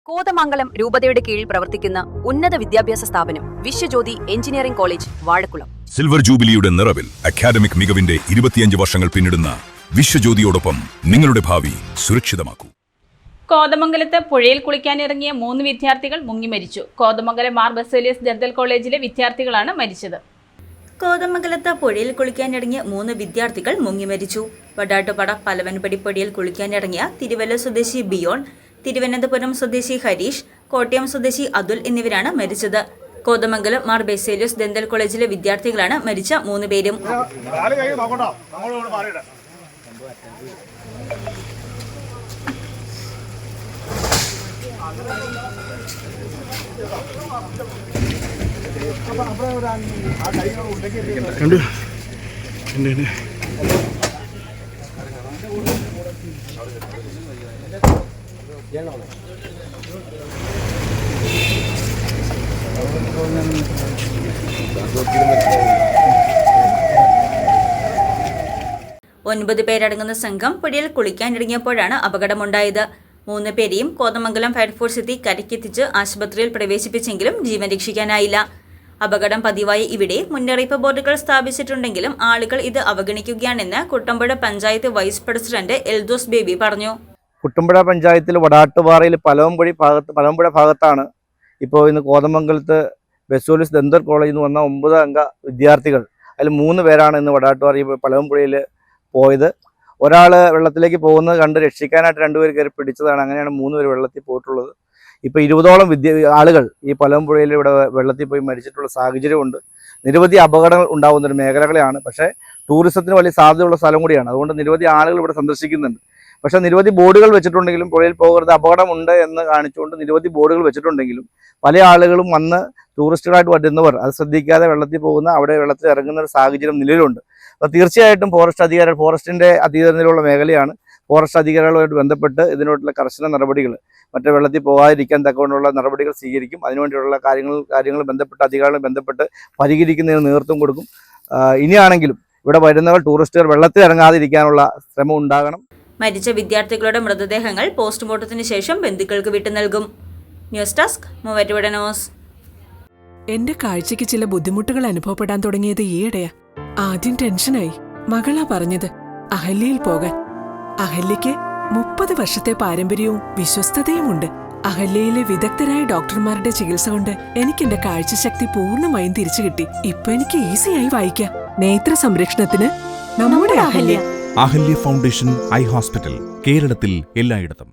കോതമംഗലം രൂപതയുടെ കീഴിൽ പ്രവർത്തിക്കുന്ന ഉന്നത വിദ്യാഭ്യാസ സ്ഥാപനം Viswajyothi engineering college Vazhakkulam. Silver ജൂബിലിയുടെ നിറവിൽ അക്കാദമിക് മികവിന്റെ 25 വർഷങ്ങൾ പിന്നിടുന്ന വിശ്വജ്യോതിയോടൊപ്പം നിങ്ങളുടെ ഭാവി സുരക്ഷിതമാക്കൂ. കോതമംഗലത്ത് പുഴയിൽ കുളിക്കാനിറങ്ങിയ 3 വിദ്യാർത്ഥികൾ മുങ്ങി മരിച്ചു. കോതമംഗലം മാർ ബസേലിയസ് ഡെന്റൽ കോളേജിലെ വിദ്യാർത്ഥികളാണ് മരിച്ചത്. കോതമംഗലത്ത് പുഴയിൽ കുളിക്കാനിറങ്ങിയ 3 വിദ്യാർത്ഥികൾ മുങ്ങി മരിച്ചു. വടാട്ടുപട പലവൻപടി പുഴയിൽ കുളിക്കാനിറങ്ങിയ തിരുവല്ല സ്വദേശി ബിയോൺ, തിരുവനന്തപുരം സ്വദേശി ഹരീഷ്, കോട്ടയം സ്വദേശി അതുൽ എന്നിവരാണ് മരിച്ചത്. കോതമംഗലം മാർ ബസേലിയസ് ഡെന്റൽ കോളേജിലെ വിദ്യാർത്ഥികളാണ് മരിച്ച 3 പേരും. ഒൻപത് പേരടങ്ങുന്ന സംഘം പുഴയിൽ കുളിക്കാനിറങ്ങിയപ്പോഴാണ് അപകടമുണ്ടായത്. 3 പേരെയും കോതമംഗലം ഫയർഫോഴ്സ് എത്തി കരയ്ക്കെത്തിച്ച് ആശുപത്രിയിൽ പ്രവേശിപ്പിച്ചെങ്കിലും ജീവൻ രക്ഷിക്കാനായില്ല. അപകടം പതിവായി ഇവിടെ മുന്നറിയിപ്പ് ബോർഡുകൾ സ്ഥാപിച്ചിട്ടുണ്ടെങ്കിലും ആളുകൾ ഇത് അവഗണിക്കുകയാണെന്ന് കുട്ടമ്പുഴ പഞ്ചായത്ത് വൈസ് പ്രസിഡന്റ് എൽദോസ് ബേബി പറഞ്ഞു. കുട്ടമ്പുഴ പഞ്ചായത്തിൽ വടാട്ടുപാറയിൽ പലവമ്പുഴ ഭാഗത്താണ് ഇപ്പോൾ ഇന്ന് കോതമംഗലത്ത് ബസേലിയസ് ഡെന്റൽ കോളേജിൽ നിന്ന് വന്ന 9 അംഗ വിദ്യാർത്ഥികൾ, അതിൽ 3 പേരാണ് ഇന്ന് വടാട്ടുപാറ പലവമ്പുഴയിൽ പോയത്. ഒരാൾ വെള്ളത്തിലേക്ക് പോകുന്നത് കണ്ട് രക്ഷിക്കാനായിട്ട് 2 പേർ കയറി പിടിച്ചതാണ്. അങ്ങനെയാണ് 3 പേർ വെള്ളത്തിൽ പോയിട്ടുള്ളത്. ഇപ്പോൾ 20ഓളം ആളുകൾ ഈ പലവമ്പുഴയിൽ ഇവിടെ വെള്ളത്തിൽ പോയി മരിച്ചിട്ടുള്ള സാഹചര്യമുണ്ട്. നിരവധി അപകടങ്ങൾ ഉണ്ടാകുന്ന ഒരു മേഖലകളെയാണ്. പക്ഷേ ടൂറിസത്തിന് വലിയ സാധ്യതയുള്ള സ്ഥലം കൂടിയാണ്. അതുകൊണ്ട് നിരവധി ആളുകൾ ഇവിടെ സന്ദർശിക്കുന്നുണ്ട്. പക്ഷേ നിരവധി ബോർഡുകൾ വെച്ചിട്ടുണ്ടെങ്കിലും പുഴയിൽ പോകരുത്, അപകടമുണ്ട് എന്ന് കാണിച്ചുകൊണ്ട് നിരവധി ബോർഡുകൾ വെച്ചിട്ടുണ്ടെങ്കിലും പല ആളുകളും വന്ന് ടൂറിസ്റ്റുകളായിട്ട് വരുന്നവർ അത് ശ്രദ്ധിക്കാതെ വെള്ളത്തിൽ പോകുന്ന അവിടെ വെള്ളത്തിൽ ഇറങ്ങുന്ന ഒരു സാഹചര്യം നിലവിലുണ്ട്. അപ്പോൾ തീർച്ചയായിട്ടും ഫോറസ്റ്റിൻ്റെ അധീനതയിലുള്ള മേഖലയാണ്. ഫോറസ്റ്റ് അധികാരികളുമായിട്ട് ബന്ധപ്പെട്ട് ഇതിനോടുള്ള കർശന നടപടികൾ, മറ്റേ വെള്ളത്തിൽ പോകാതിരിക്കാൻ തക്കവണ്ണമുള്ള നടപടികൾ സ്വീകരിക്കും. അതിനുവേണ്ടിയുള്ള കാര്യങ്ങൾ ബന്ധപ്പെട്ട് അധികാരികളുമായി ബന്ധപ്പെട്ട് പരിഹരിക്കുന്നതിന് നേതൃത്വം കൊടുക്കും. ഇനിയാണെങ്കിലും ഇവിടെ വരുന്നവർ ടൂറിസ്റ്റുകൾ വെള്ളത്തിൽ ഇറങ്ങാതിരിക്കാനുള്ള ശ്രമം ഉണ്ടാകണം. മരിച്ച വിദ്യാർത്ഥികളുടെ മൃതദേഹങ്ങൾ പോസ്റ്റ്മോർട്ടത്തിന് ശേഷം ബന്ധുക്കൾക്ക് വിട്ടു നൽകും. News desk Muvattupuzha news. എന്റെ കാഴ്ചയ്ക്ക് ചില ബുദ്ധിമുട്ടുകൾ അനുഭവപ്പെടാൻ തുടങ്ങിയത് ഈയിടെയാ. ആദ്യം ടെൻഷനായി. മകളാ പറഞ്ഞത് അഹല്യയിൽ പോകാൻ. അഹല്യയ്ക്ക് 30 വർഷത്തെ പാരമ്പര്യവും വിശ്വസ്തതയുമുണ്ട്. അഹല്യയിലെ വിദഗ്ധരായ ഡോക്ടർമാരുടെ ചികിത്സ കൊണ്ട് എനിക്ക് എന്റെ കാഴ്ചശക്തി പൂർണ്ണമായും തിരിച്ചു കിട്ടി. ഇപ്പൊ എനിക്ക് ഈസിയായി വായിക്കാം. നേത്ര സംരക്ഷണത്തിന് നമ്മുടെ Ahalya. Ahalya foundation eye hospital, കേരളത്തിൽ എല്ലായിടത്തും.